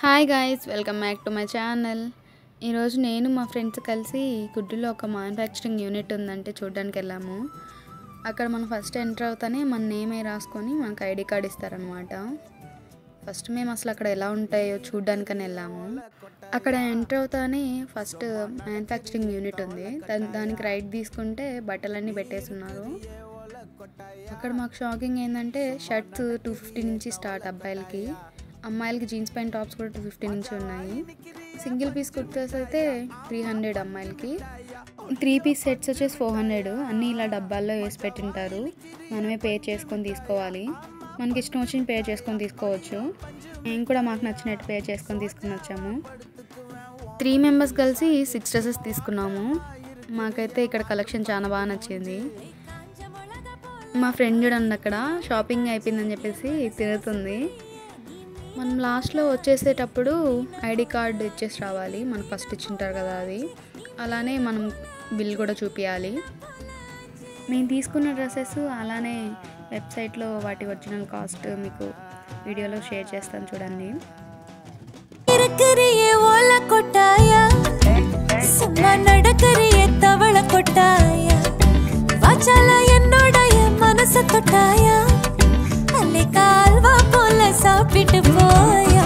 Hi guys, welcome back to my channel. ఈరోజు నేను మా ఫ్రెండ్స్ కలిసి గుడ్డులో ఒక మ్యానుఫ్యాక్చరింగ్ యూనిట్ ఉందంటే చూడడానికి వెళ్ళాము. అక్కడ మనం ఫస్ట్ ఎంటర్ అవుతానే మన నేమే రాసుకొని మనకు ఐడి కార్డ్ ఇస్తారనమాట. ఫస్ట్ మేము అసలు అక్కడ ఎలా ఉంటాయో చూడడానికని వెళ్ళాము. అక్కడ ఎంటర్ అవుతానే ఫస్ట్ మ్యానుఫ్యాక్చరింగ్ యూనిట్ ఉంది. దానికి రైట్ తీసుకుంటే బట్టలన్నీ పెట్టేస్తున్నారు. అక్కడ మాకు షాకింగ్ ఏంటంటే షర్ట్స్ 250 నుంచి స్టార్ట్ అబ్బాయిలకి, అమ్మాయిలకి జీన్స్ ప్యాంట్ టాప్స్ కూడా 250 నుంచి ఉన్నాయి. సింగిల్ పీస్ కుర్తాస్ అయితే 300 అమ్మాయిలకి, 3 పీస్ సెట్స్ వచ్చేసి 400. అన్నీ ఇలా డబ్బాల్లో వేసి పెట్టింటారు. మనమే పే చేసుకొని తీసుకోవాలి. మనకి ఇష్టం వచ్చిన పే చేసుకొని తీసుకోవచ్చు. మేము కూడా మాకు నచ్చినట్టు పే చేసుకొని తీసుకుని వచ్చాము. 3 మెంబర్స్ కలిసి 6 డ్రెస్సెస్ తీసుకున్నాము. మాకైతే ఇక్కడ కలెక్షన్ చాలా బాగా నచ్చింది. మా ఫ్రెండ్ చూడండి అక్కడ షాపింగ్ అయిపోయిందని చెప్పేసి తిరుగుతుంది. మనం లాస్ట్లో వచ్చేసేటప్పుడు ఐడి కార్డు ఇచ్చేసి రావాలి. మనకు ఫస్ట్ ఇచ్చింటారు కదా అది. అలానే మనం బిల్ కూడా చూపించాలి. మేము తీసుకున్న డ్రెస్సెస్ అలానే వెబ్సైట్లో వాటి ఒరిజినల్ కాస్ట్ మీకు వీడియోలో షేర్ చేస్తాను చూడండి. சாப்பிட்டு போயா